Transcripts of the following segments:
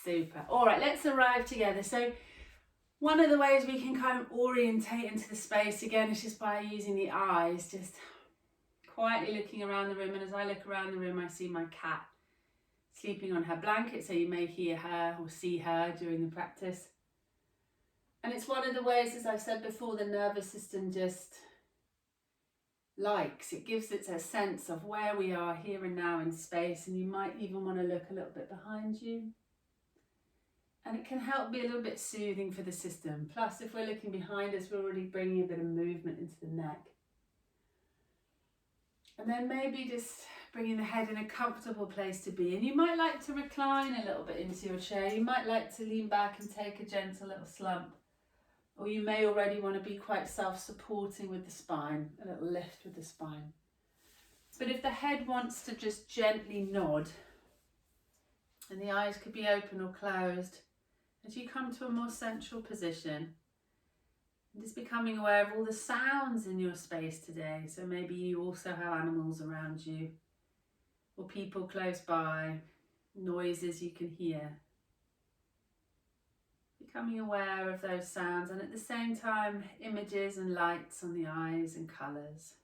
Super. All right, let's arrive together. So one of the ways we can kind of orientate into the space again is just by using the eyes, just quietly looking around the room. And as I look around the room, I see my cat sleeping on her blanket, so you may hear her or see her during the practice. And it's one of the ways, as I've said before, the nervous system just likes. It gives it a sense of where we are here and now in space, and you might even want to look a little bit behind you. And it can help be a little bit soothing for the system. Plus, if we're looking behind us, we're already bringing a bit of movement into the neck. And then maybe just bringing the head in a comfortable place to be. And you might like to recline a little bit into your chair. You might like to lean back and take a gentle little slump. Or you may already want to be quite self-supporting with the spine, a little lift with the spine. But if the head wants to just gently nod, and the eyes could be open or closed, as you come to a more central position, and just becoming aware of all the sounds in your space today. So maybe you also have animals around you, or people close by, noises you can hear. Becoming aware of those sounds, and at the same time, images and lights on the eyes and colours.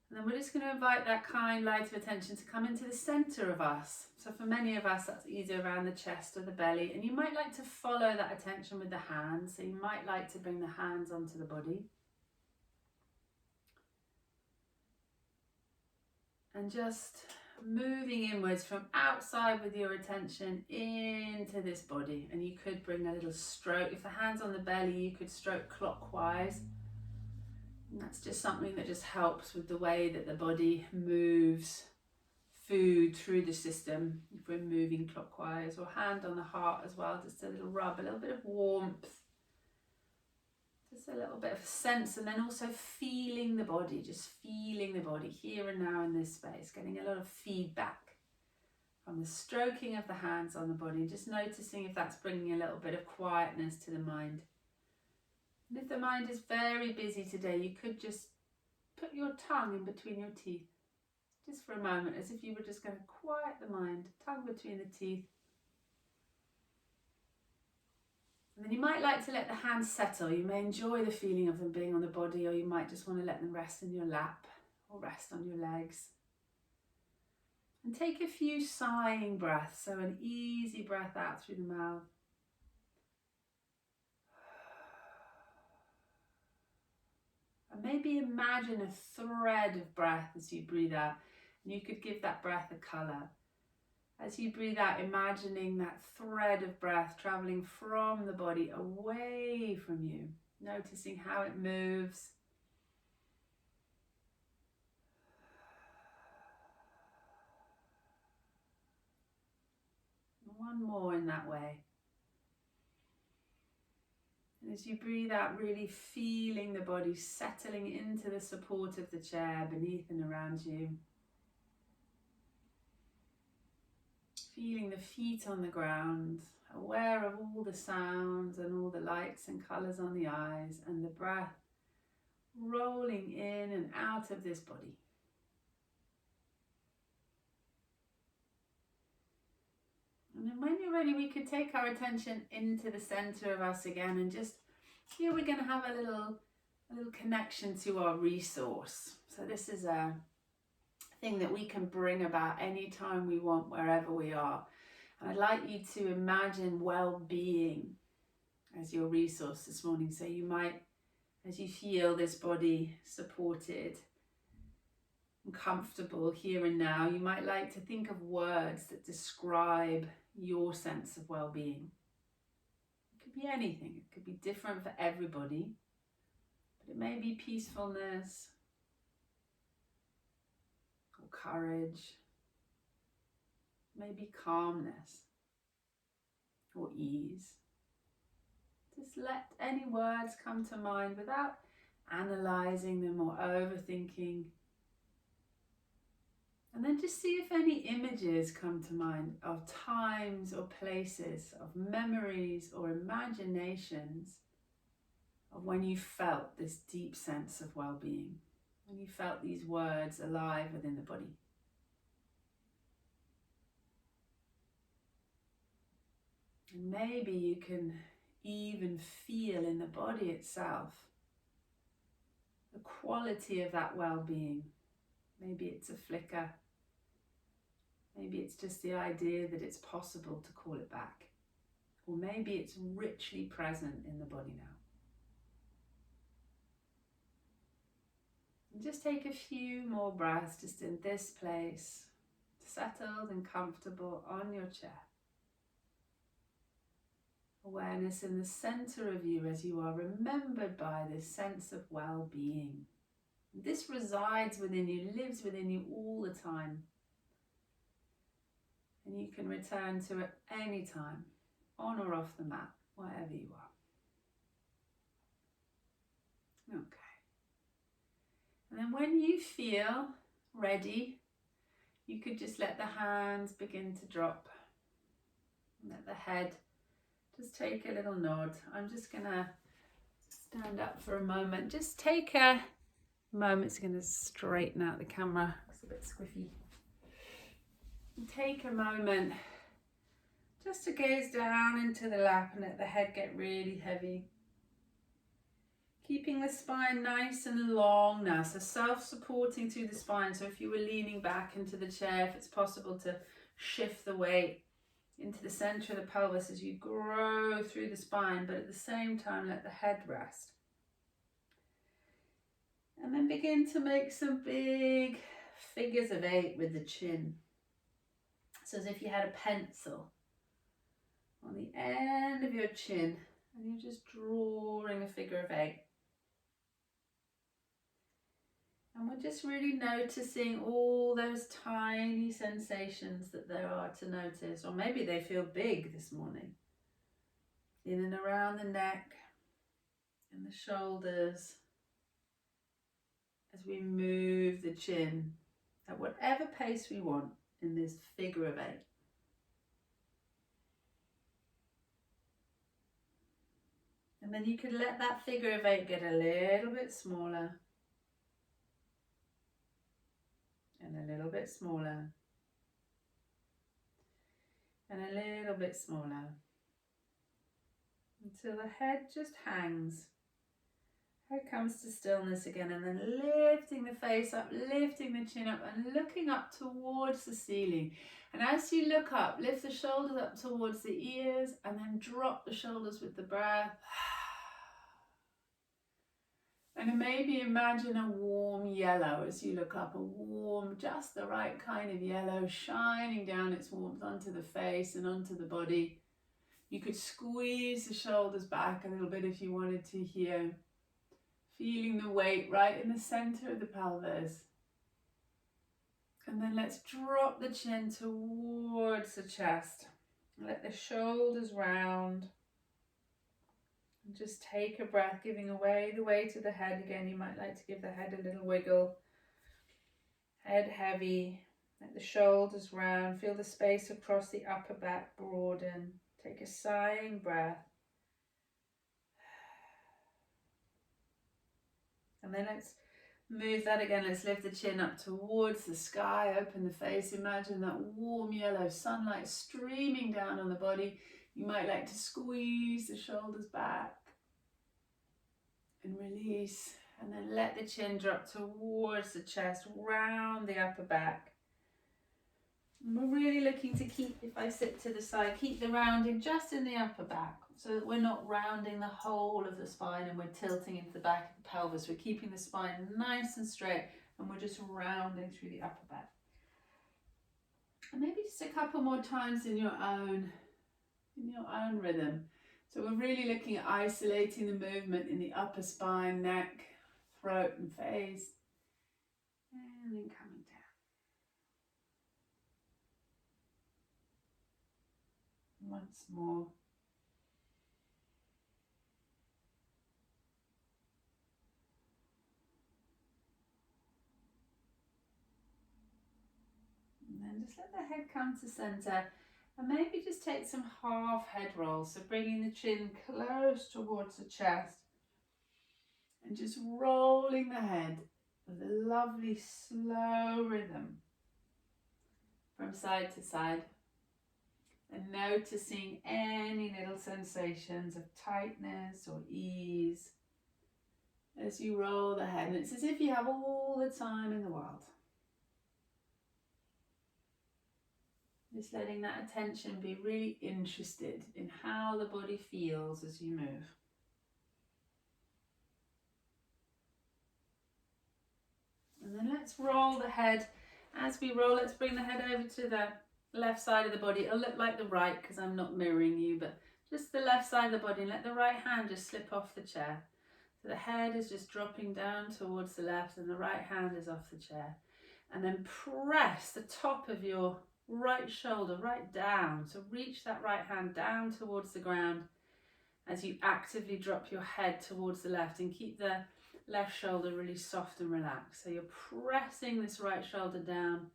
And then we're just going to invite that kind light of attention to come into the centre of us. So for many of us, that's either around the chest or the belly. And you might like to follow that attention with the hands. So you might like to bring the hands onto the body. And just moving inwards from outside with your attention into this body. And you could bring a little stroke. If the hand's on the belly, you could stroke clockwise. And that's just something that just helps with the way that the body moves food through the system. If we're moving clockwise, or hand on the heart as well, just a little rub, a little bit of warmth, just a little bit of a sense, and then also feeling the body, just feeling the body here and now in this space, getting a lot of feedback from the stroking of the hands on the body, just noticing if that's bringing a little bit of quietness to the mind. And if the mind is very busy today, you could just put your tongue in between your teeth, just for a moment, as if you were just going to quiet the mind, tongue between the teeth. And then you might like to let the hands settle. You may enjoy the feeling of them being on the body, or you might just want to let them rest in your lap or rest on your legs. And take a few sighing breaths, so an easy breath out through the mouth. And maybe imagine a thread of breath as you breathe out. And you could give that breath a colour. As you breathe out, imagining that thread of breath travelling from the body away from you. Noticing how it moves. One more in that way. And as you breathe out, really feeling the body settling into the support of the chair beneath and around you. Feeling the feet on the ground, aware of all the sounds and all the lights and colours on the eyes, and the breath rolling in and out of this body. And then when you're ready, we could take our attention into the centre of us again, and just here we're going to have a little connection to our resource. So this is a thing that we can bring about anytime we want, wherever we are. And I'd like you to imagine well-being as your resource this morning. So you might, as you feel this body supported and comfortable here and now, you might like to think of words that describe your sense of well-being. It could be anything. It could be different for everybody, but it may be peacefulness, or courage, maybe calmness, or ease. Just let any words come to mind without analysing them or overthinking. And then just see if any images come to mind of times or places, of memories or imaginations of when you felt this deep sense of well-being, when you felt these words alive within the body. And maybe you can even feel in the body itself the quality of that well-being. Maybe it's a flicker. Maybe it's just the idea that it's possible to call it back. Or maybe it's richly present in the body now. And just take a few more breaths just in this place, settled and comfortable on your chair. Awareness in the center of you as you are remembered by this sense of well-being. This resides within you, lives within you all the time. And you can return to it any time, on or off the mat, wherever you are. Okay. And then when you feel ready, you could just let the hands begin to drop. Let the head just take a little nod. I'm just going to stand up for a moment. Just take a moment. It's going to straighten out the camera. It's a bit squiffy. And take a moment just to gaze down into the lap and let the head get really heavy. Keeping the spine nice and long now, so self-supporting through the spine. So if you were leaning back into the chair, if it's possible to shift the weight into the center of the pelvis as you grow through the spine, but at the same time let the head rest. And then begin to make some big figures of 8 with the chin. So as if you had a pencil on the end of your chin and you're just drawing a figure of 8. And we're just really noticing all those tiny sensations that there are to notice. Or maybe they feel big this morning. In and around the neck and the shoulders. As we move the chin at whatever pace we want in this figure of 8. And then you could let that figure of 8 get a little bit smaller. And a little bit smaller. And a little bit smaller. Until the head just hangs. Head comes to stillness again, and then lifting the face up, lifting the chin up and looking up towards the ceiling. And as you look up, lift the shoulders up towards the ears and then drop the shoulders with the breath. And maybe imagine a warm yellow as you look up, a warm, just the right kind of yellow, shining down its warmth onto the face and onto the body. You could squeeze the shoulders back a little bit if you wanted to here. Feeling the weight right in the center of the pelvis. And then let's drop the chin towards the chest. Let the shoulders round. And just take a breath, giving away the weight of the head again. You might like to give the head a little wiggle. Head heavy. Let the shoulders round. Feel the space across the upper back broaden. Take a sighing breath. And then let's move that again. Let's lift the chin up towards the sky. Open the face. Imagine that warm yellow sunlight streaming down on the body. You might like to squeeze the shoulders back and release. And then let the chin drop towards the chest, round the upper back. And we're really looking to keep, if I sit to the side, keep the rounding just in the upper back so that we're not rounding the whole of the spine and we're tilting into the back of the pelvis. We're keeping the spine nice and straight and we're just rounding through the upper back. And maybe just a couple more times in your own rhythm. So we're really looking at isolating the movement in the upper spine, neck, throat and face. And then coming down. Once more. And then just let the head come to center. And maybe just take some half head rolls. So bringing the chin close towards the chest. And just rolling the head with a lovely slow rhythm from side to side. and noticing any little sensations of tightness or ease as you roll the head. And it's as if you have all the time in the world. Just letting that attention be really interested in how the body feels as you move. And then let's roll the head. As we roll, let's bring the head over to the left side of the body. It'll look like the right because I'm not mirroring you, but just the left side of the body, and let the right hand just slip off the chair. So the head is just dropping down towards the left and the right hand is off the chair. And then press the top of your right shoulder right down. So reach that right hand down towards the ground as you actively drop your head towards the left, and keep the left shoulder really soft and relaxed. So you're pressing this right shoulder down,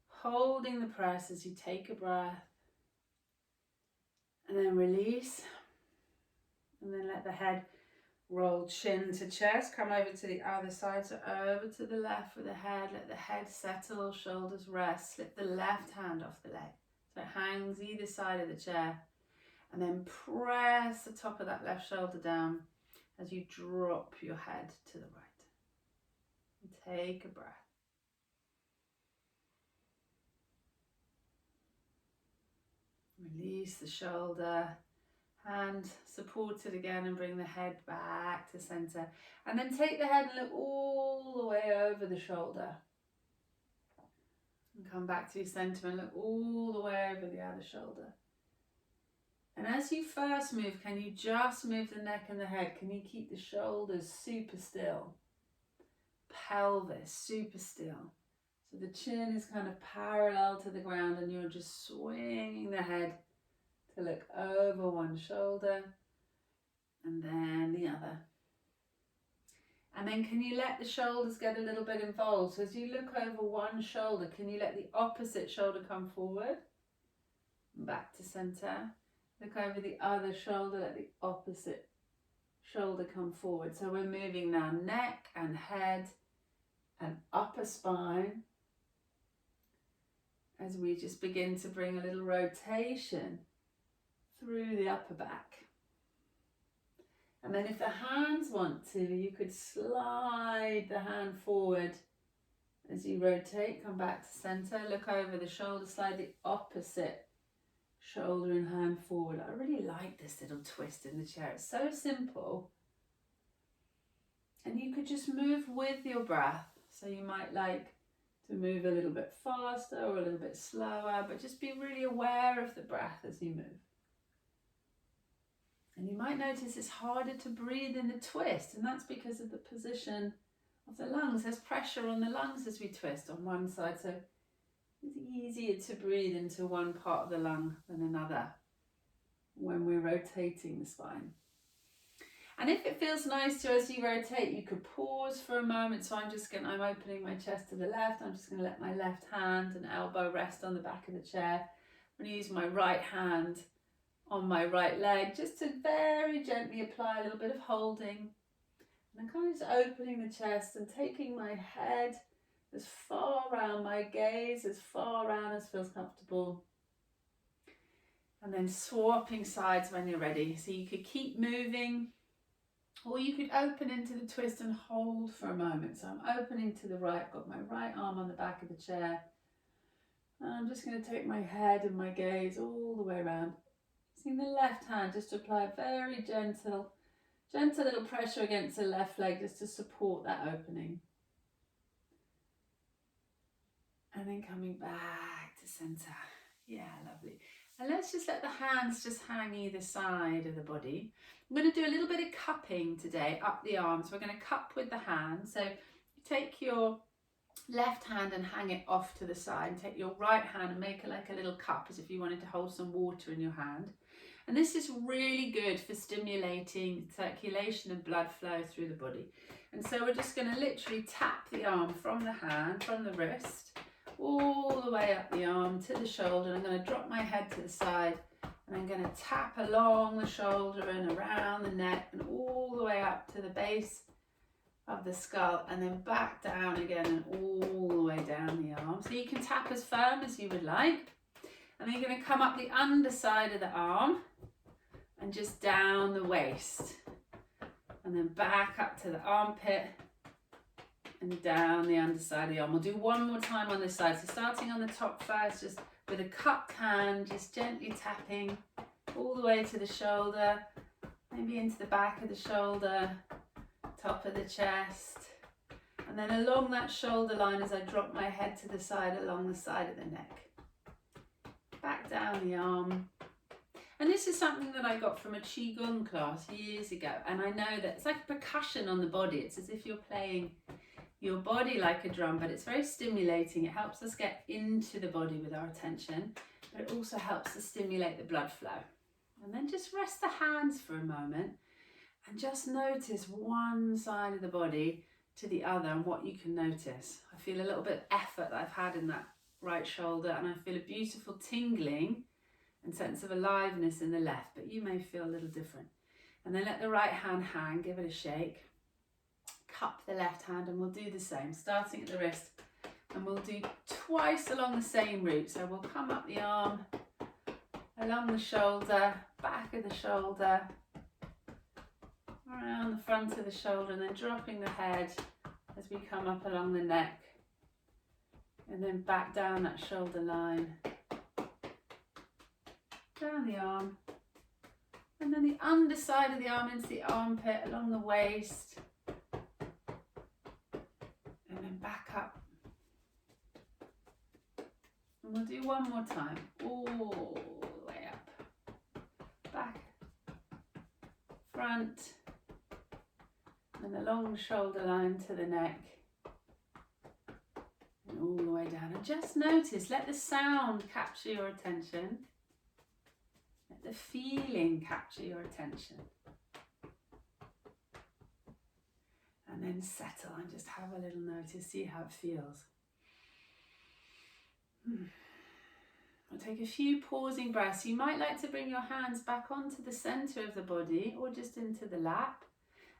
holding the press as you take a breath, and then release, and then let the head roll chin to chest. Come over to the other side, so over to the left with the head. Let the head settle, shoulders rest. Slip the left hand off the leg so it hangs either side of the chair, and then press the top of that left shoulder down as you drop your head to the right. And take a breath. Release the shoulder, hand supported again, and bring the head back to center. And then take the head and look all the way over the shoulder. And come back to your center and look all the way over the other shoulder. And as you first move, can you just move the neck and the head? Can you keep the shoulders super still? Pelvis super still. So the chin is kind of parallel to the ground, and you're just swinging the head to look over one shoulder and then the other. And then can you let the shoulders get a little bit involved? So as you look over one shoulder, can you let the opposite shoulder come forward? Back to center. Look over the other shoulder, let the opposite shoulder come forward. So we're moving now neck and head and upper spine as we just begin to bring a little rotation through the upper back. And then if the hands want to, you could slide the hand forward as you rotate, come back to center, look over the shoulder, slide the opposite shoulder and hand forward. I really like this little twist in the chair. It's so simple. And you could just move with your breath. So you might like to move a little bit faster or a little bit slower, but just be really aware of the breath as you move. And you might notice it's harder to breathe in the twist, and that's because of the position of the lungs. There's pressure on the lungs as we twist on one side, so it's easier to breathe into one part of the lung than another when we're rotating the spine. And if it feels nice to, as you rotate, you could pause for a moment. So I'm opening my chest to the left. I'm just going to let my left hand and elbow rest on the back of the chair. I'm going to use my right hand on my right leg just to very gently apply a little bit of holding. And I'm kind of just opening the chest and taking my head as far around, my gaze as far around as feels comfortable. And then swapping sides when you're ready. So you could keep moving, or you could open into the twist and hold for a moment. So I'm opening to the right, got my right arm on the back of the chair. And I'm just going to take my head and my gaze all the way around. Using the left hand just to apply a very gentle little pressure against the left leg just to support that opening. And then coming back to center. Yeah, lovely. And let's just let the hands just hang either side of the body. I'm going to do a little bit of cupping today up the arms. We're going to cup with the hand. So you take your left hand and hang it off to the side. And take your right hand and make it like a little cup, as if you wanted to hold some water in your hand. And this is really good for stimulating circulation and blood flow through the body. And so we're just going to literally tap the arm from the hand, from the wrist, all the way up the arm to the shoulder. And I'm going to drop my head to the side, and I'm going to tap along the shoulder and around the neck and all the way up to the base of the skull, and then back down again and all the way down the arm. So you can tap as firm as you would like. And then you're going to come up the underside of the arm and just down the waist. And then back up to the armpit and down the underside of the arm. We'll do one more time on this side. So starting on the top first, just with a cupped hand, just gently tapping all the way to the shoulder, maybe into the back of the shoulder, top of the chest. And then along that shoulder line as I drop my head to the side, along the side of the neck. Back down the arm. And this is something that I got from a Qigong class years ago. And I know that it's like percussion on the body. It's as if you're playing your body like a drum, but it's very stimulating. It helps us get into the body with our attention, but it also helps to stimulate the blood flow. And then just rest the hands for a moment and just notice one side of the body to the other and what you can notice. I feel a little bit of effort that I've had in that right shoulder, and I feel a beautiful tingling and sense of aliveness in the left, but you may feel a little different. And then let the right hand hang, give it a shake. Cup the left hand, and we'll do the same, starting at the wrist, and we'll do twice along the same route. So we'll come up the arm, along the shoulder, back of the shoulder, around the front of the shoulder, and then dropping the head as we come up along the neck, and then back down that shoulder line, down the arm, and then the underside of the arm into the armpit, along the waist, and then back up. And we'll do one more time, all the way up, back, front, and along the shoulder line to the neck, and all the way down. And just notice, let the sound capture your attention. Let the feeling capture your attention. And then settle and just have a little notice, see how it feels. I'll take a few pausing breaths. You might like to bring your hands back onto the center of the body or just into the lap,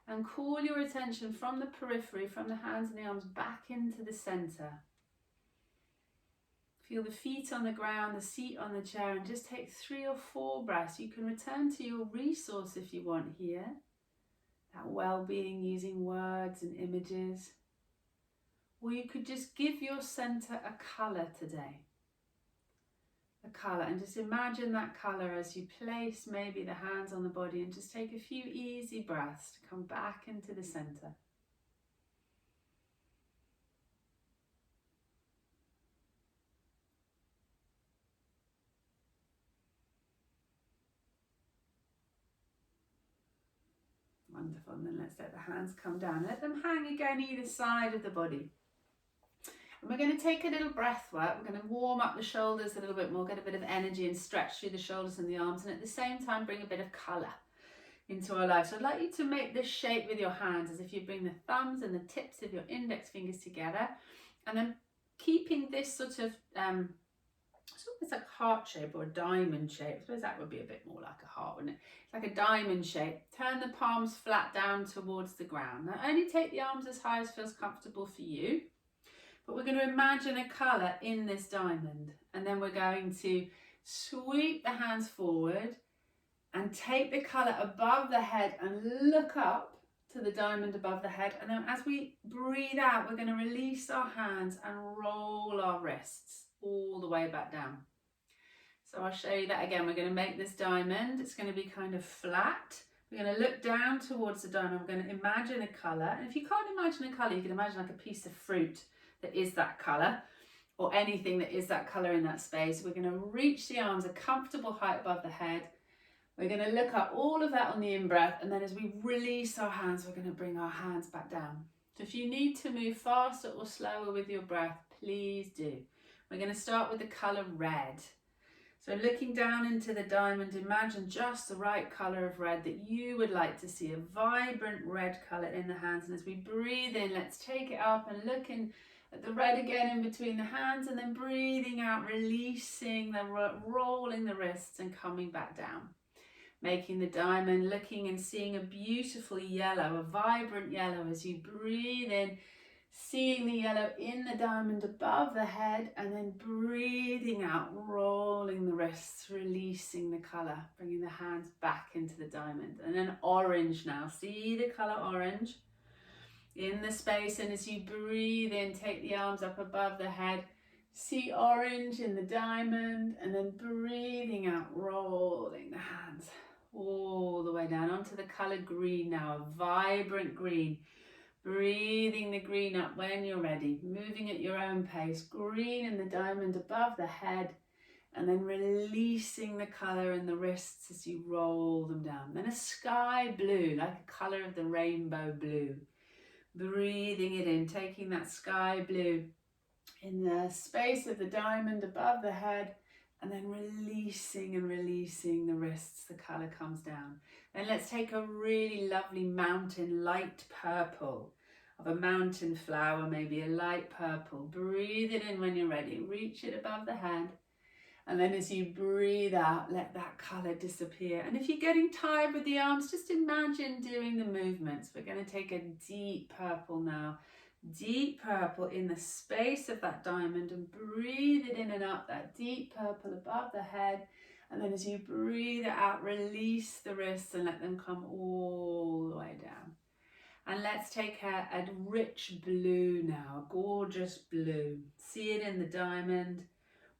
and call your attention from the periphery, from the hands and the arms, back into the center. Feel the feet on the ground, the seat on the chair, and just take 3 or 4 breaths. You can return to your resource if you want here. That well-being using words and images. Or you could just give your center a colour today. A colour, and just imagine that colour as you place maybe the hands on the body, and just take a few easy breaths to come back into the center. Wonderful. And then let's let the hands come down. Let them hang again either side of the body. And we're going to take a little breath work. We're going to warm up the shoulders a little bit more, get a bit of energy and stretch through the shoulders and the arms, and at the same time bring a bit of colour into our life. So I'd like you to make this shape with your hands as if you bring the thumbs and the tips of your index fingers together, and then keeping this sort of it's like heart shape or a diamond shape. I suppose that would be a bit more like a heart, wouldn't it? It's like a diamond shape. Turn the palms flat down towards the ground. Now only take the arms as high as feels comfortable for you. But we're going to imagine a colour in this diamond, and then we're going to sweep the hands forward and take the colour above the head and look up to the diamond above the head. And then as we breathe out, we're going to release our hands and roll our wrists all the way back down. So I'll show you that again. We're going to make this diamond. It's going to be kind of flat. We're going to look down towards the diamond. We're going to imagine a colour. And if you can't imagine a colour, you can imagine like a piece of fruit that is that colour, or anything that is that colour in that space. We're going to reach the arms a comfortable height above the head. We're going to look up all of that on the in-breath, and then as we release our hands, we're going to bring our hands back down. So if you need to move faster or slower with your breath, please do. We're going to start with the colour red. So looking down into the diamond, imagine just the right colour of red that you would like to see, a vibrant red colour in the hands. And as we breathe in, let's take it up and look in at the red again in between the hands, and then breathing out, releasing, rolling the wrists and coming back down. Making the diamond, looking and seeing a beautiful yellow, a vibrant yellow as you breathe in, Seeing the yellow in the diamond above the head, and then breathing out, rolling the wrists, releasing the colour, bringing the hands back into the diamond. And then orange now. See the colour orange in the space, and as you breathe in, take the arms up above the head. See orange in the diamond, and then breathing out, rolling the hands all the way down onto the colour green now, a vibrant green. Breathing the green up when you're ready, moving at your own pace. Green in the diamond above the head, and then releasing the colour in the wrists as you roll them down. Then a sky blue, like a colour of the rainbow blue. Breathing it in, taking that sky blue in the space of the diamond above the head, and then releasing and releasing the wrists, the colour comes down. Then let's take a really lovely mountain, light purple, of a mountain flower, maybe a light purple. Breathe it in when you're ready, reach it above the head, and then as you breathe out, let that colour disappear. And if you're getting tired with the arms, just imagine doing the movements. We're going to take a deep purple now. Deep purple in the space of that diamond, and breathe it in and up, that deep purple above the head. And then as you breathe it out, release the wrists and let them come all the way down. And let's take a rich blue now, a gorgeous blue. See it in the diamond.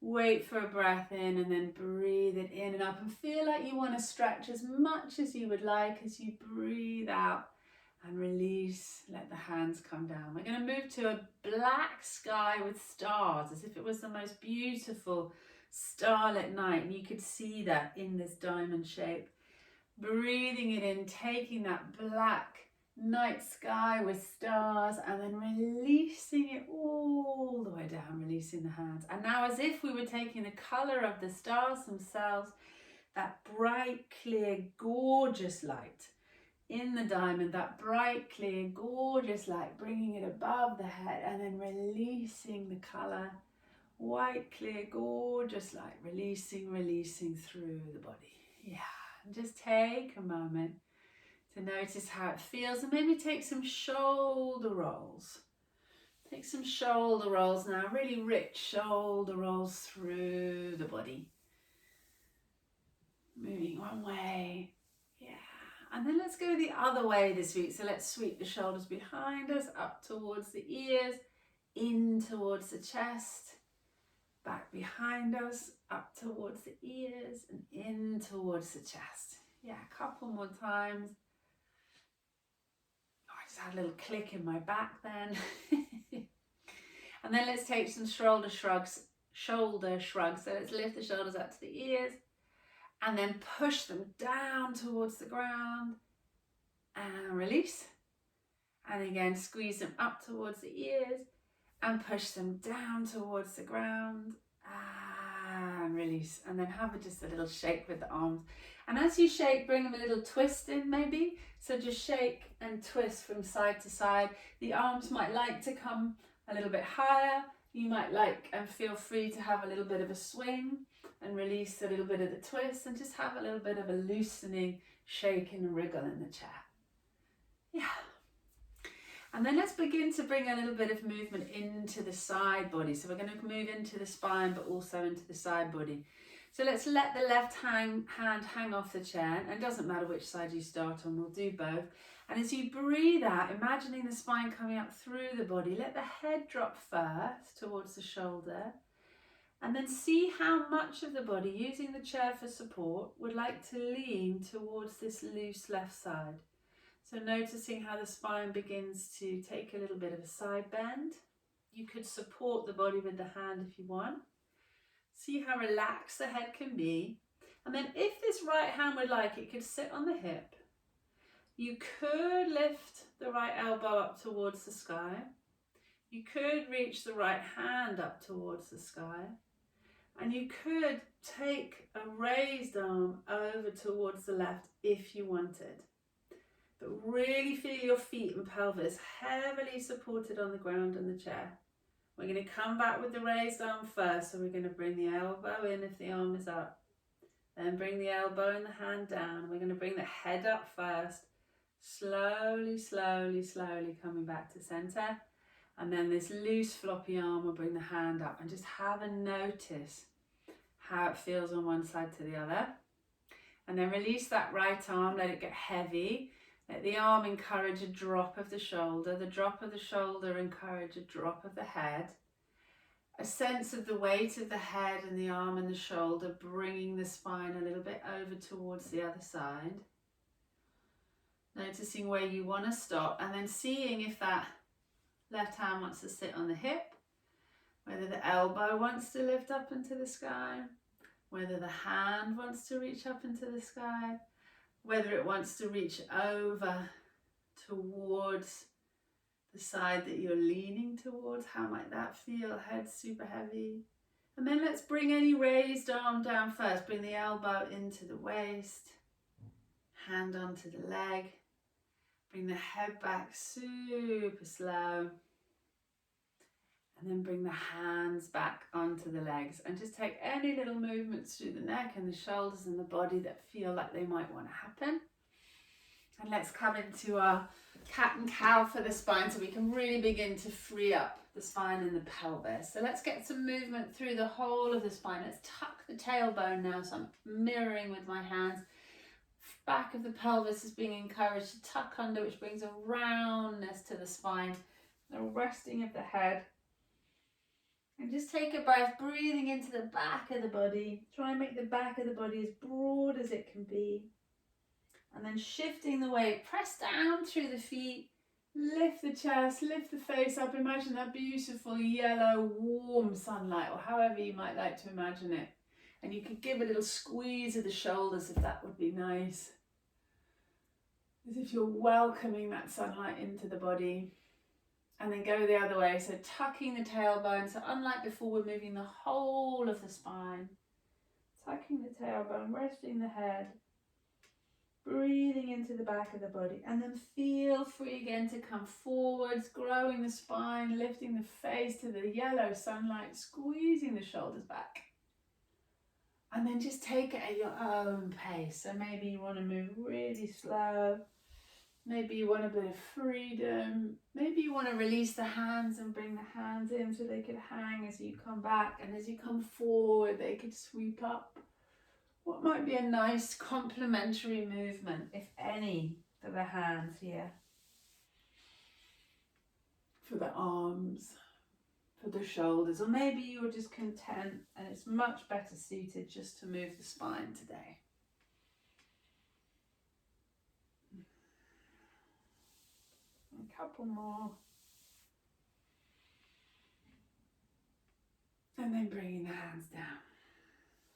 Wait for a breath in, and then breathe it in and up, and feel like you want to stretch as much as you would like as you breathe out. And release, let the hands come down. We're going to move to a black sky with stars, as if it was the most beautiful starlit night. And you could see that in this diamond shape. Breathing it in, taking that black night sky with stars, and then releasing it all the way down, releasing the hands. And now, as if we were taking the colour of the stars themselves, that bright, clear, gorgeous light in the diamond, that bright, clear, gorgeous light, bringing it above the head, and then releasing the colour. White, clear, gorgeous light, releasing, releasing through the body. Yeah, and just take a moment to notice how it feels, and maybe take some shoulder rolls. Take some shoulder rolls now, really rich shoulder rolls through the body. Moving one way. Yeah. And then let's go the other way this week. So let's sweep the shoulders behind us, up towards the ears, in towards the chest, back behind us, up towards the ears, and in towards the chest. Yeah, a couple more times. Oh, I just had a little click in my back then. And then let's take some shoulder shrugs. So let's lift the shoulders up to the ears, and then push them down towards the ground, and release. And again, squeeze them up towards the ears, and push them down towards the ground, and release. And then have just a little shake with the arms. And as you shake, bring them a little twist in maybe. So just shake and twist from side to side. The arms might like to come a little bit higher. You might like and feel free to have a little bit of a swing and release a little bit of the twist, and just have a little bit of a loosening, shake and wriggle in the chair. Yeah. And then let's begin to bring a little bit of movement into the side body. So we're going to move into the spine, but also into the side body. So let's let the left hand hang off the chair, and it doesn't matter which side you start on, we'll do both. And as you breathe out, imagining the spine coming up through the body, let the head drop first towards the shoulder, and then see how much of the body, using the chair for support, would like to lean towards this loose left side. So noticing how the spine begins to take a little bit of a side bend. You could support the body with the hand if you want. See how relaxed the head can be. And then if this right hand would like, it could sit on the hip. You could lift the right elbow up towards the sky. You could reach the right hand up towards the sky. And you could take a raised arm over towards the left if you wanted. But really feel your feet and pelvis heavily supported on the ground and the chair. We're going to come back with the raised arm first. So we're going to bring the elbow in if the arm is up. Then bring the elbow and the hand down. We're going to bring the head up first. Slowly, slowly, slowly coming back to center. And then this loose floppy arm will bring the hand up, and just have a notice how it feels on one side to the other. And then release that right arm, let it get heavy. Let the arm encourage a drop of the shoulder. The drop of the shoulder encourage a drop of the head. A sense of the weight of the head and the arm and the shoulder, bringing the spine a little bit over towards the other side. Noticing where you want to stop, and then seeing if that left hand wants to sit on the hip, whether the elbow wants to lift up into the sky, whether the hand wants to reach up into the sky, whether it wants to reach over towards the side that you're leaning towards. How might that feel? Head super heavy. And then let's bring any raised arm down first. Bring the elbow into the waist, hand onto the leg. Bring the head back super slow. And then bring the hands back onto the legs, and just take any little movements through the neck and the shoulders and the body that feel like they might want to happen. And let's come into our cat and cow for the spine, so we can really begin to free up the spine and the pelvis. So let's get some movement through the whole of the spine. Let's tuck the tailbone now, so I'm mirroring with my hands. Back of the pelvis is being encouraged to tuck under, which brings a roundness to the spine, a resting of the head. And just take a breath, breathing into the back of the body. Try and make the back of the body as broad as it can be. And then shifting the weight, press down through the feet, lift the chest, lift the face up. Imagine that beautiful yellow, warm sunlight, or however you might like to imagine it. And you could give a little squeeze of the shoulders if that would be nice. As if you're welcoming that sunlight into the body. And then go the other way, so tucking the tailbone. So unlike before, we're moving the whole of the spine. Tucking the tailbone, resting the head. Breathing into the back of the body. And then feel free again to come forwards, growing the spine, lifting the face to the yellow sunlight, squeezing the shoulders back. And then just take it at your own pace. So maybe you want to move really slow. Maybe you want a bit of freedom. Maybe you want to release the hands and bring the hands in so they could hang as you come back. And as you come forward, they could sweep up. What might be a nice complementary movement, if any, for the hands here? For the arms, for the shoulders. Or maybe you're just content and it's much better suited just to move the spine today. A couple more. And then bringing the hands down.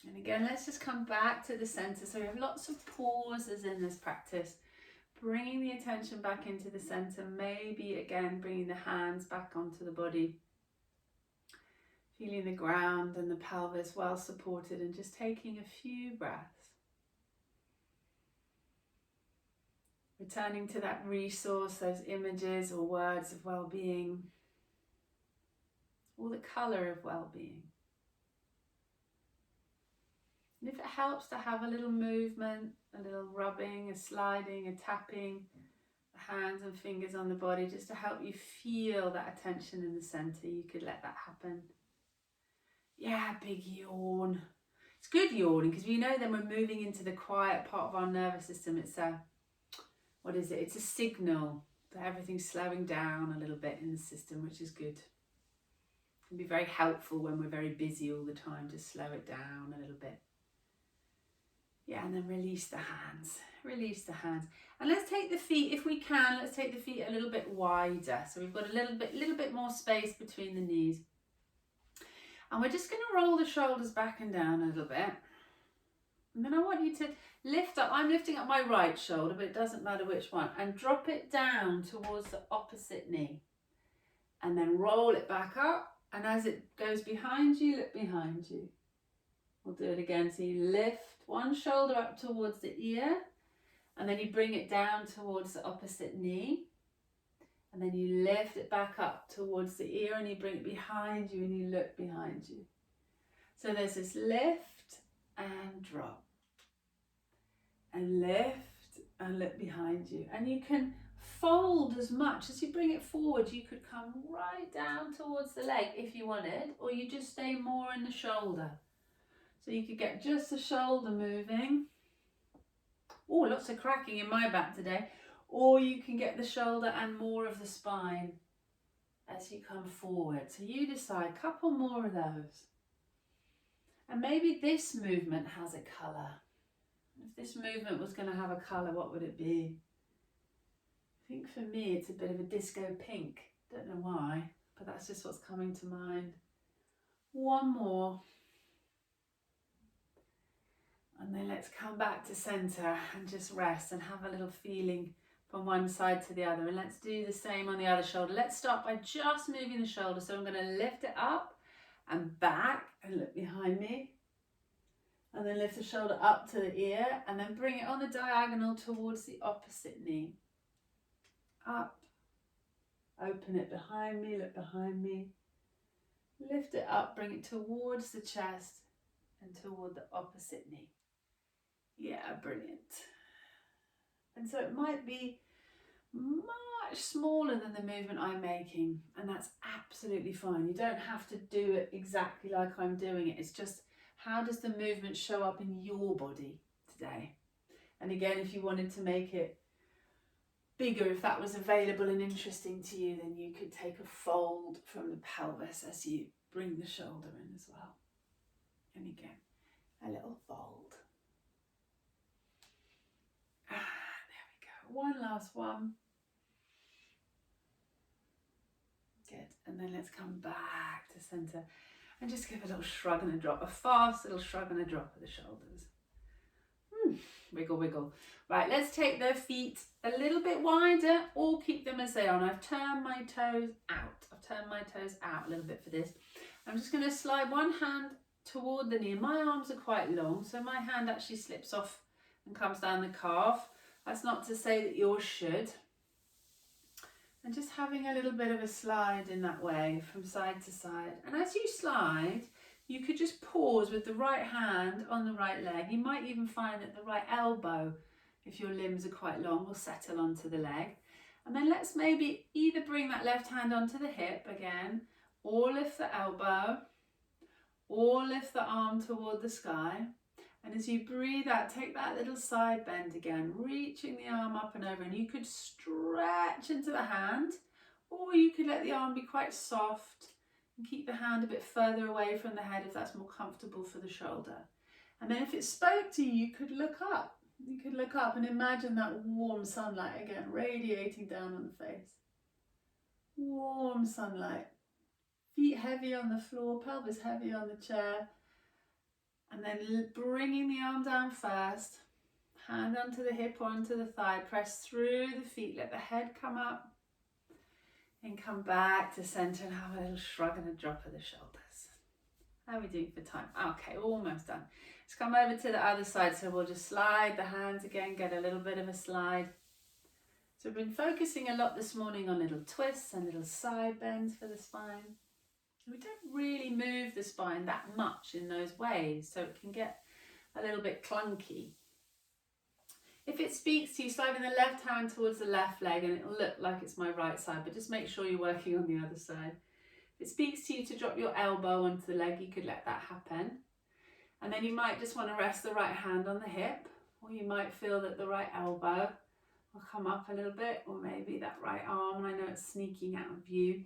And again, let's just come back to the center. So we have lots of pauses in this practice. Bringing the attention back into the center. Maybe again, bringing the hands back onto the body. Feeling the ground and the pelvis well supported, and just taking a few breaths. Returning to that resource, those images or words of well-being, or the colour of well-being. And if it helps to have a little movement, a little rubbing, a sliding, a tapping, the hands and fingers on the body, just to help you feel that attention in the centre, you could let that happen. Yeah, big yawn. It's good yawning because we know then we're moving into the quiet part of our nervous system. It's what is it? It's a signal that everything's slowing down a little bit in the system, which is good. It can be very helpful when we're very busy all the time to slow it down a little bit. Yeah, and then release the hands. Release the hands. And let's take the feet, if we can, let's take the feet a little bit wider. So we've got a little bit more space between the knees. And we're just going to roll the shoulders back and down a little bit. And then I want you to lift up. I'm lifting up my right shoulder, but it doesn't matter which one. And drop it down towards the opposite knee. And then roll it back up. And as it goes behind you, look behind you. We'll do it again. So you lift one shoulder up towards the ear. And then you bring it down towards the opposite knee. And then you lift it back up towards the ear and you bring it behind you and you look behind you. So there's this lift and drop. And lift and look behind you. And you can fold as much. As you bring it forward, you could come right down towards the leg if you wanted, or you just stay more in the shoulder. So you could get just the shoulder moving. Oh, lots of cracking in my back today. Or you can get the shoulder and more of the spine as you come forward. So you decide, a couple more of those. And maybe this movement has a colour. If this movement was going to have a colour, what would it be? I think for me it's a bit of a disco pink. Don't know why, but that's just what's coming to mind. One more. And then let's come back to centre and just rest and have a little feeling from one side to the other. And let's do the same on the other shoulder. Let's start by just moving the shoulder. So I'm going to lift it up and back and look behind me. And then lift the shoulder up to the ear and then bring it on the diagonal towards the opposite knee. Up, open it behind me, look behind me. Lift it up, bring it towards the chest and toward the opposite knee. Yeah, brilliant. And so it might be much smaller than the movement I'm making, and that's absolutely fine. You don't have to do it exactly like I'm doing it. It's just, how does the movement show up in your body today? And again, if you wanted to make it bigger, if that was available and interesting to you, then you could take a fold from the pelvis as you bring the shoulder in as well. And again, a little fold. There we go. One last one. Good. And then let's come back to centre and just give a little shrug and a drop, a fast little shrug and a drop of the shoulders. Wiggle, wiggle. Right, let's take the feet a little bit wider or keep them as they are. And I've turned my toes out. I've turned my toes out a little bit for this. I'm just going to slide one hand toward the knee. My arms are quite long, so my hand actually slips off and comes down the calf. That's not to say that yours should. And just having a little bit of a slide in that way from side to side. And as you slide, you could just pause with the right hand on the right leg. You might even find that the right elbow, if your limbs are quite long, will settle onto the leg. And then let's maybe either bring that left hand onto the hip again, or lift the elbow, or lift the arm toward the sky. And as you breathe out, take that little side bend again, reaching the arm up and over. And you could stretch into the hand, or you could let the arm be quite soft and keep the hand a bit further away from the head if that's more comfortable for the shoulder. And then if it spoke to you, you could look up. You could look up and imagine that warm sunlight again, radiating down on the face. Warm sunlight. Feet heavy on the floor, pelvis heavy on the chair. And then bringing the arm down first, hand onto the hip or onto the thigh, press through the feet, let the head come up, and come back to centre and have a little shrug and a drop of the shoulders. How are we doing for time? Okay, almost done. Let's come over to the other side, so we'll just slide the hands again, get a little bit of a slide. So we've been focusing a lot this morning on little twists and little side bends for the spine. We don't really move the spine that much in those ways, so it can get a little bit clunky. If it speaks to you, sliding the left hand towards the left leg, and it'll look like it's my right side, but just make sure you're working on the other side. If it speaks to you to drop your elbow onto the leg, you could let that happen. And then you might just want to rest the right hand on the hip, or you might feel that the right elbow will come up a little bit, or maybe that right arm, and I know it's sneaking out of view.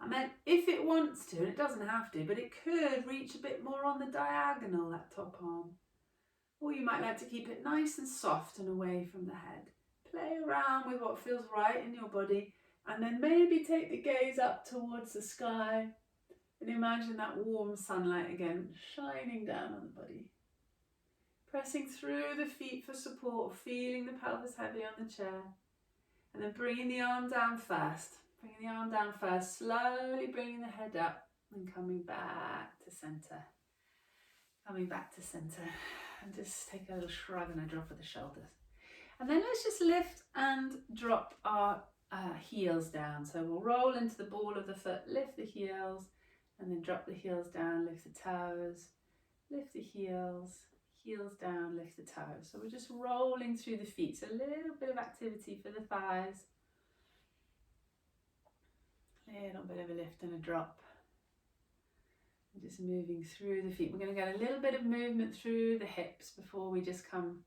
And then if it wants to, and it doesn't have to, but it could reach a bit more on the diagonal, that top arm. Or you might like to keep it nice and soft and away from the head. Play around with what feels right in your body, and then maybe take the gaze up towards the sky and imagine that warm sunlight again shining down on the body. Pressing through the feet for support, feeling the pelvis heavy on the chair, and then bringing the arm down first. Bringing the arm down first, slowly bringing the head up and coming back to centre. Coming back to centre. And just take a little shrug and a drop of the shoulders. And then let's just lift and drop our heels down. So we'll roll into the ball of the foot, lift the heels, and then drop the heels down, lift the toes, lift the heels, Heels down, lift the toes. So we're just rolling through the feet. So a little bit of activity for the thighs. A little bit of a lift and a drop. And just moving through the feet. We're going to get a little bit of movement through the hips before we just come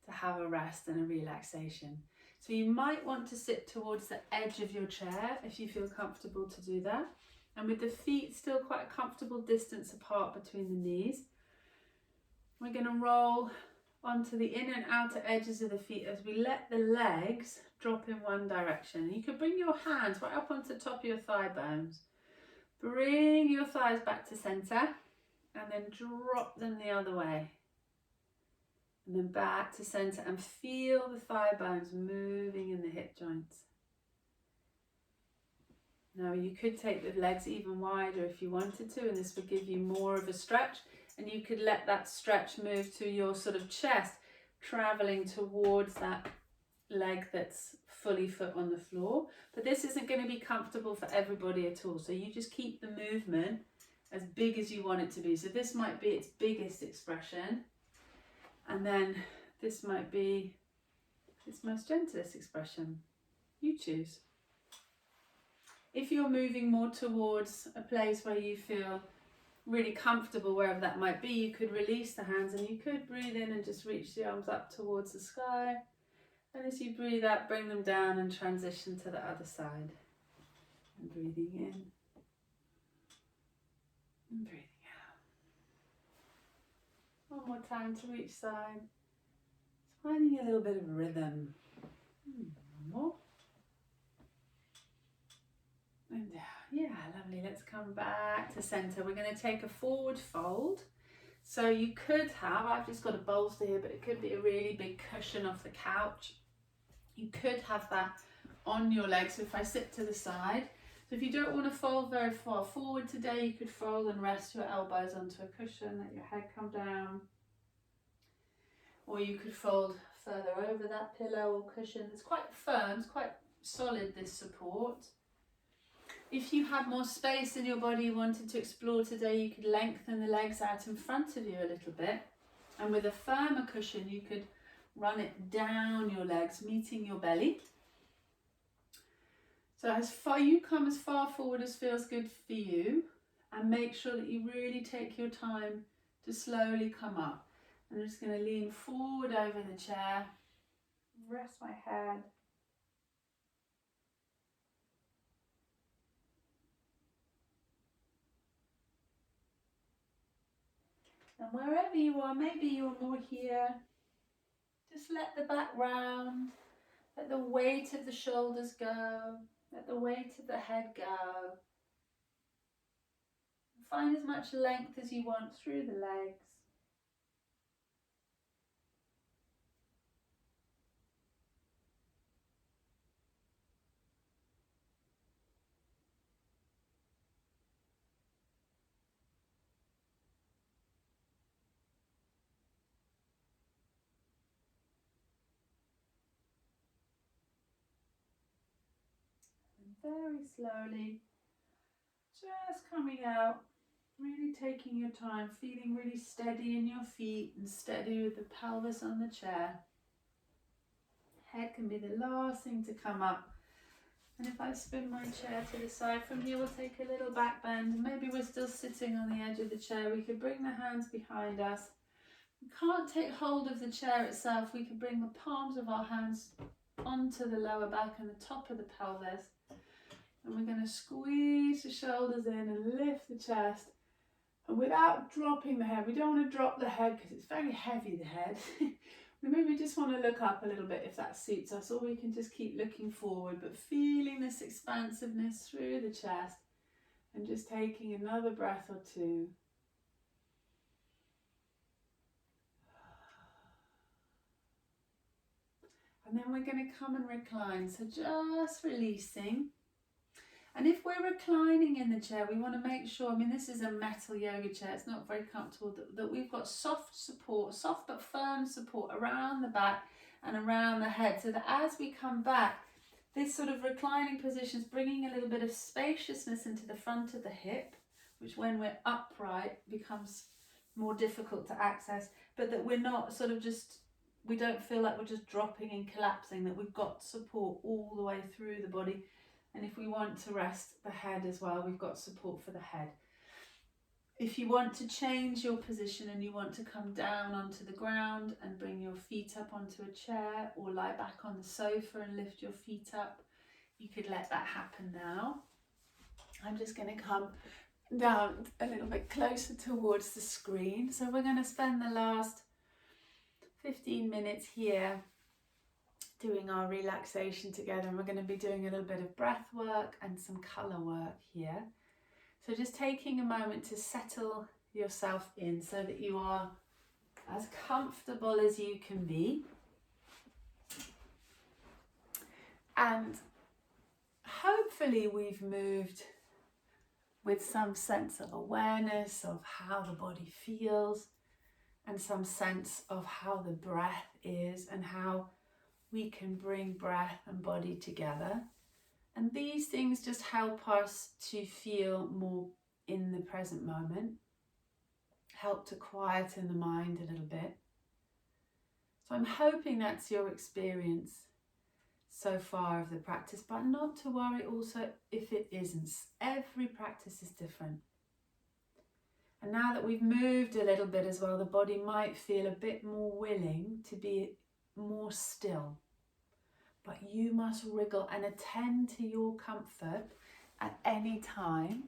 to have a rest and a relaxation. So you might want to sit towards the edge of your chair if you feel comfortable to do that. And with the feet still quite a comfortable distance apart between the knees. We're going to roll onto the inner and outer edges of the feet as we let the legs drop in one direction. You could bring your hands right up onto the top of your thigh bones. Bring your thighs back to center and then drop them the other way. And then back to center and feel the thigh bones moving in the hip joints. Now you could take the legs even wider if you wanted to, and this would give you more of a stretch. And you could let that stretch move to your sort of chest, traveling towards that leg that's fully foot on the floor. But this isn't going to be comfortable for everybody at all. So you just keep the movement as big as you want it to be. So this might be its biggest expression. And then this might be its most gentlest expression. You choose. If you're moving more towards a place where you feel really comfortable, wherever that might be, you could release the hands and you could breathe in and just reach the arms up towards the sky. And as you breathe out, bring them down and transition to the other side. And breathing in and breathing out. One more time to each side. Just finding a little bit of rhythm. One more. And yeah, lovely. Let's come back to center. We're going to take a forward fold. So you could have, I've just got a bolster here, but it could be a really big cushion off the couch. You could have that on your legs. So if I sit to the side, so if you don't want to fold very far forward today, you could fold and rest your elbows onto a cushion, let your head come down. Or you could fold further over that pillow or cushion. It's quite firm, it's quite solid, this support. If you had more space in your body you wanted to explore today, you could lengthen the legs out in front of you a little bit. And with a firmer cushion, you could run it down your legs, meeting your belly. So you come as far forward as feels good for you, and make sure that you really take your time to slowly come up. I'm just going to lean forward over the chair, rest my head. And wherever you are, maybe you're more here, just let the back round, let the weight of the shoulders go, let the weight of the head go. Find as much length as you want through the legs. Very slowly, just coming out, really taking your time, feeling really steady in your feet and steady with the pelvis on the chair. Head can be the last thing to come up. And if I spin my chair to the side from here, we'll take a little back bend. Maybe we're still sitting on the edge of the chair. We could bring the hands behind us. We can't take hold of the chair itself. We could bring the palms of our hands onto the lower back and the top of the pelvis. And we're going to squeeze the shoulders in and lift the chest. And without dropping the head, we don't want to drop the head because it's very heavy, the head. We maybe just want to look up a little bit if that suits us, or we can just keep looking forward, but feeling this expansiveness through the chest and just taking another breath or two. And then we're going to come and recline. So just releasing. And if we're reclining in the chair, we want to make sure, I mean, this is a metal yoga chair, it's not very comfortable, that we've got soft support, soft but firm support around the back and around the head, so that as we come back, this sort of reclining position is bringing a little bit of spaciousness into the front of the hip, which when we're upright becomes more difficult to access, but that we're not sort of just, we don't feel like we're just dropping and collapsing, that we've got support all the way through the body. And if we want to rest the head as well, we've got support for the head. If you want to change your position and you want to come down onto the ground and bring your feet up onto a chair, or lie back on the sofa and lift your feet up, you could let that happen now. I'm just going to come down a little bit closer towards the screen. So we're going to spend the last 15 minutes here doing our relaxation together, and we're going to be doing a little bit of breath work and some colour work here. So just taking a moment to settle yourself in so that you are as comfortable as you can be. And hopefully we've moved with some sense of awareness of how the body feels, and some sense of how the breath is, and how we can bring breath and body together. And these things just help us to feel more in the present moment, help to quieten the mind a little bit. So I'm hoping that's your experience so far of the practice, but not to worry also if it isn't. Every practice is different. And now that we've moved a little bit as well, the body might feel a bit more willing to be more still. But you must wriggle and attend to your comfort at any time,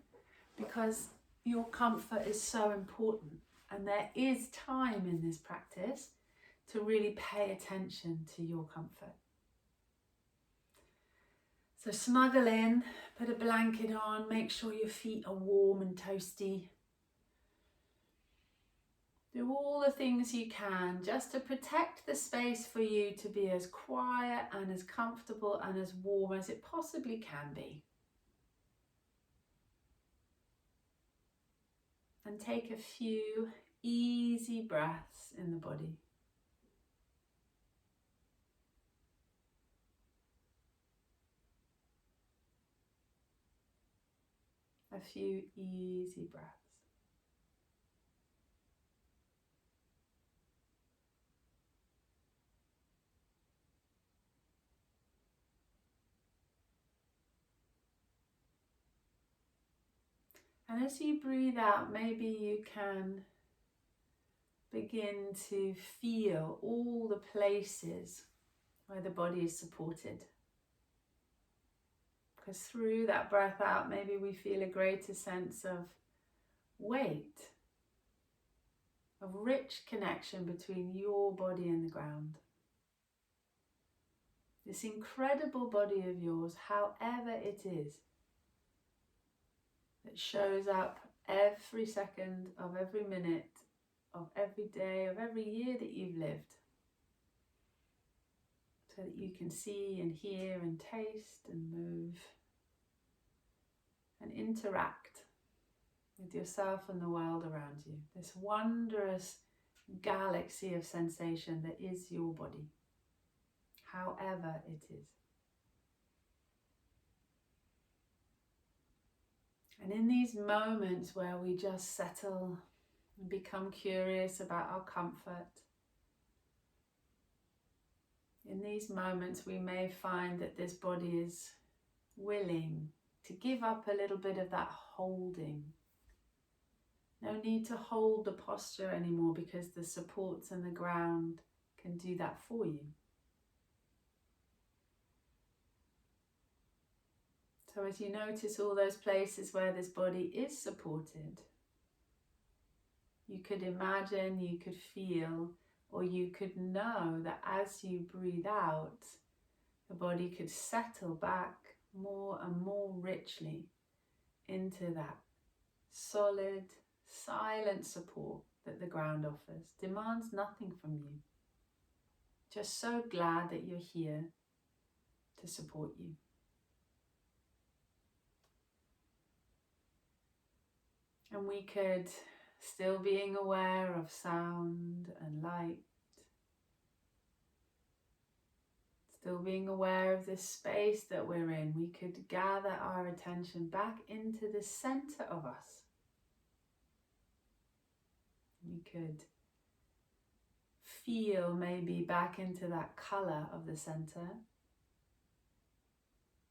because your comfort is so important. And there is time in this practice to really pay attention to your comfort. So snuggle in, put a blanket on, make sure your feet are warm and toasty. Do all the things you can just to protect the space for you to be as quiet and as comfortable and as warm as it possibly can be. And take a few easy breaths in the body. A few easy breaths. And as you breathe out, maybe you can begin to feel all the places where the body is supported. Because through that breath out, maybe we feel a greater sense of weight, of rich connection between your body and the ground. This incredible body of yours, however it is, that shows up every second of every minute of every day of every year that you've lived, so that you can see and hear and taste and move and interact with yourself and the world around you. This wondrous galaxy of sensation that is your body, however it is. And in these moments where we just settle and become curious about our comfort, in these moments we may find that this body is willing to give up a little bit of that holding. No need to hold the posture anymore, because the supports and the ground can do that for you. So as you notice all those places where this body is supported, you could imagine, you could feel, or you could know that as you breathe out, the body could settle back more and more richly into that solid, silent support that the ground offers. Demands nothing from you. Just so glad that you're here to support you. And we could, still being aware of sound and light, still being aware of this space that we're in, we could gather our attention back into the center of us. We could feel maybe back into that colour of the centre.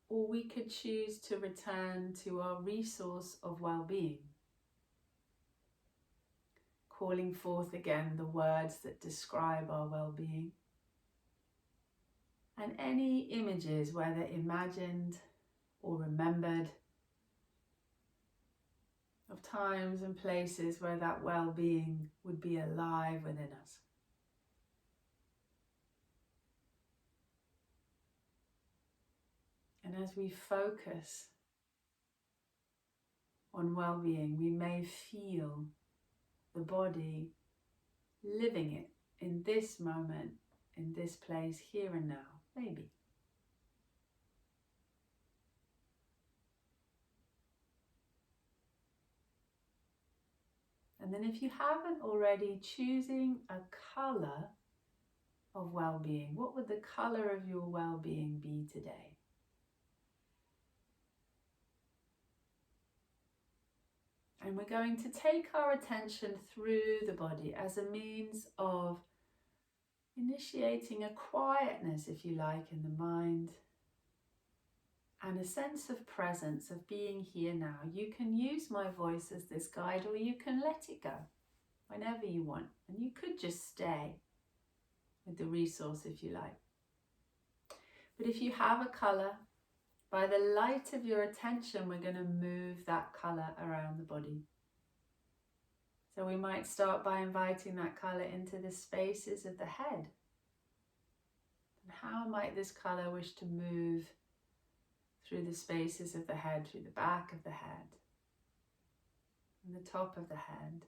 Or we could choose to return to our resource of well-being, calling forth again the words that describe our well-being. And any images, whether imagined or remembered, of times and places where that well-being would be alive within us. And as we focus on well-being, we may feel the body living it in this moment, in this place, here and now, maybe. And then if you haven't already, choosing a colour of well-being. What would the colour of your well-being be today? And we're going to take our attention through the body as a means of initiating a quietness, if you like, in the mind and a sense of presence, of being here now. You can use my voice as this guide, or you can let it go whenever you want. And you could just stay with the resource if you like. But if you have a colour, by the light of your attention, we're going to move that colour around the body. So we might start by inviting that colour into the spaces of the head. And how might this colour wish to move through the spaces of the head, through the back of the head, and the top of the head,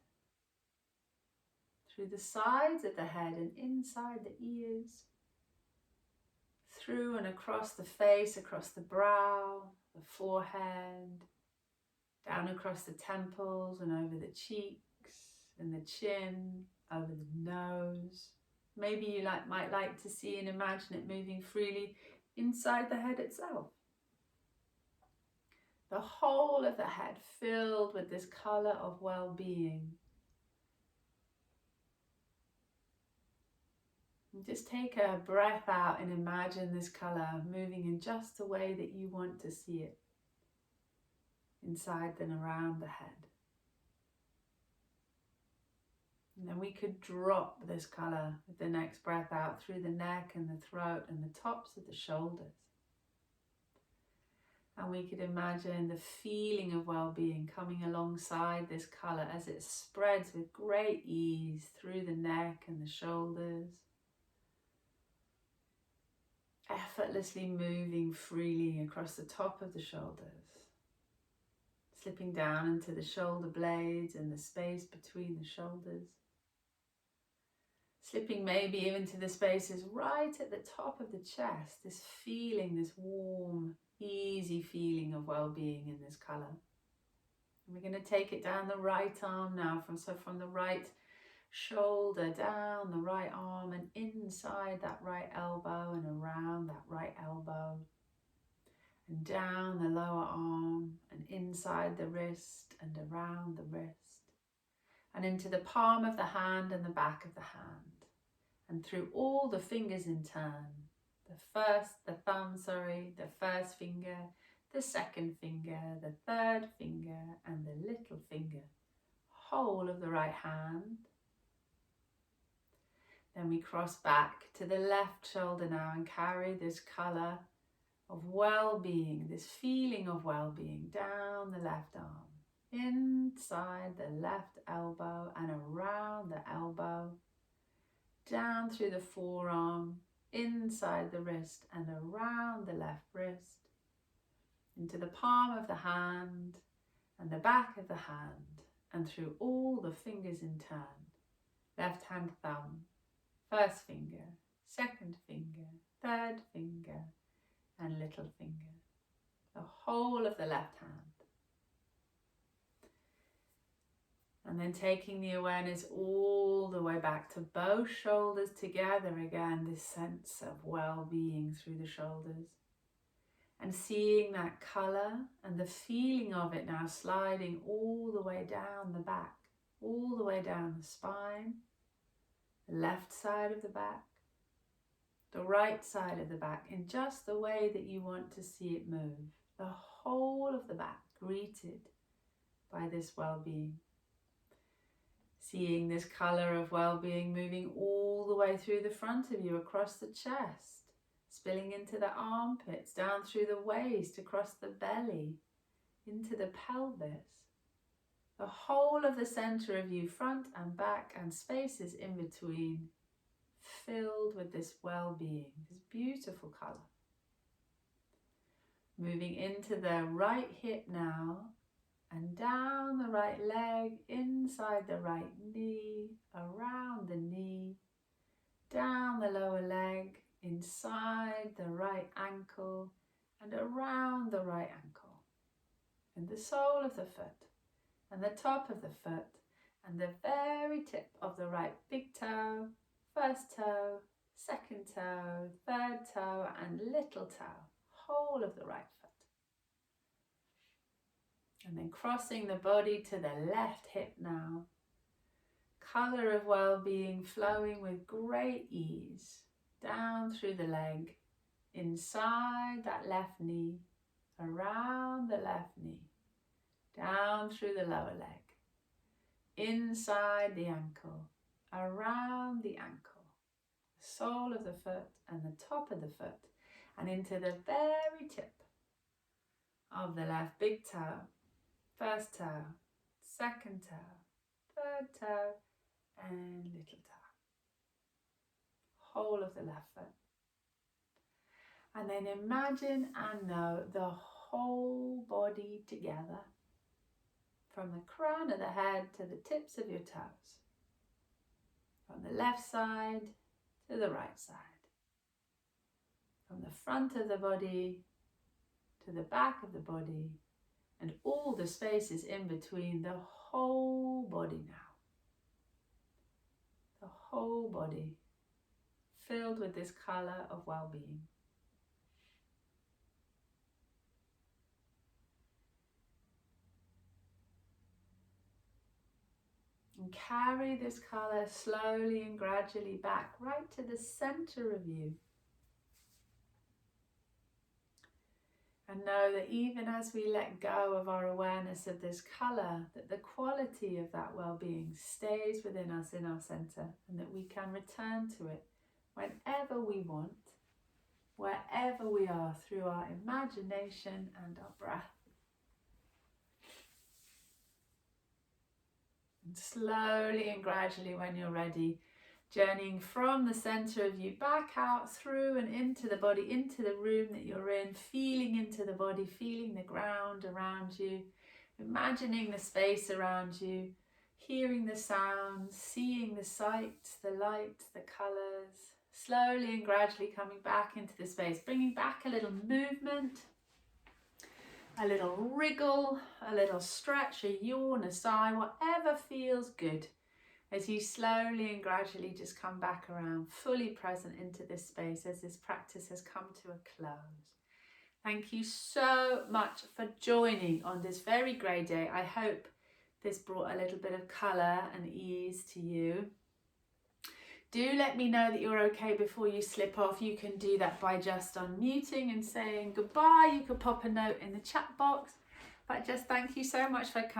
through the sides of the head and inside the ears, through and across the face, across the brow, the forehead, down across the temples and over the cheeks and the chin, over the nose. Maybe you might like to see and imagine it moving freely inside the head itself. The whole of the head filled with this colour of well-being. And just take a breath out and imagine this colour moving in just the way that you want to see it, inside and around the head. And then we could drop this colour with the next breath out through the neck and the throat and the tops of the shoulders. And we could imagine the feeling of well-being coming alongside this colour as it spreads with great ease through the neck and the shoulders, effortlessly moving freely across the top of the shoulders, slipping down into the shoulder blades and the space between the shoulders, slipping maybe even to the spaces right at the top of the chest, this feeling, this warm, easy feeling of well-being in this colour. And we're going to take it down the right arm now, from the right shoulder down the right arm and inside that right elbow and around that right elbow, and down the lower arm and inside the wrist and around the wrist, and into the palm of the hand and the back of the hand, and through all the fingers in turn. The first finger, the second finger, the third finger, and the little finger, whole of the right hand. Then we cross back to the left shoulder now and carry this colour of well-being, this feeling of well-being down the left arm, inside the left elbow and around the elbow, down through the forearm, inside the wrist and around the left wrist, into the palm of the hand and the back of the hand, and through all the fingers in turn. Left hand thumb, first finger, second finger, third finger, and little finger. The whole of the left hand. And then taking the awareness all the way back to both shoulders together again, this sense of well-being through the shoulders. And seeing that colour and the feeling of it now sliding all the way down the back, all the way down the spine, the left side of the back, the right side of the back, in just the way that you want to see it move. The whole of the back greeted by this well-being. Seeing this colour of well-being moving all the way through the front of you, across the chest, spilling into the armpits, down through the waist, across the belly, into the pelvis. The whole of the centre of you, front and back and spaces in between, filled with this well-being, this beautiful colour. Moving into the right hip now, and down the right leg, inside the right knee, around the knee, down the lower leg, inside the right ankle, and around the right ankle, and the sole of the foot, and the top of the foot, and the very tip of the right big toe, first toe, second toe, third toe, and little toe, whole of the right foot. And then crossing the body to the left hip now. Colour of well-being flowing with great ease down through the leg, inside that left knee, around the left knee, down through the lower leg, inside the ankle, around the ankle, the sole of the foot and the top of the foot, and into the very tip of the left big toe, first toe, second toe, third toe, and little toe. Whole of the left foot. And then imagine and know the whole body together, from the crown of the head to the tips of your toes, from the left side to the right side, from the front of the body to the back of the body, and all the spaces in between, the whole body now. The whole body filled with this colour of well-being. And carry this colour slowly and gradually back right to the centre of you. And know that even as we let go of our awareness of this colour, that the quality of that well-being stays within us in our centre, and that we can return to it whenever we want, wherever we are, through our imagination and our breath. And slowly and gradually, when you're ready, journeying from the centre of you back out through and into the body, into the room that you're in, feeling into the body, feeling the ground around you, imagining the space around you, hearing the sounds, seeing the sights, the light, the colours, slowly and gradually coming back into the space, bringing back a little movement, a little wriggle, a little stretch, a yawn, a sigh, whatever feels good, as you slowly and gradually just come back around, fully present into this space as this practice has come to a close. Thank you so much for joining on this very grey day. I hope this brought a little bit of colour and ease to you. Do let me know that you're okay before you slip off. You can do that by just unmuting and saying goodbye. You could pop a note in the chat box. But just thank you so much for coming.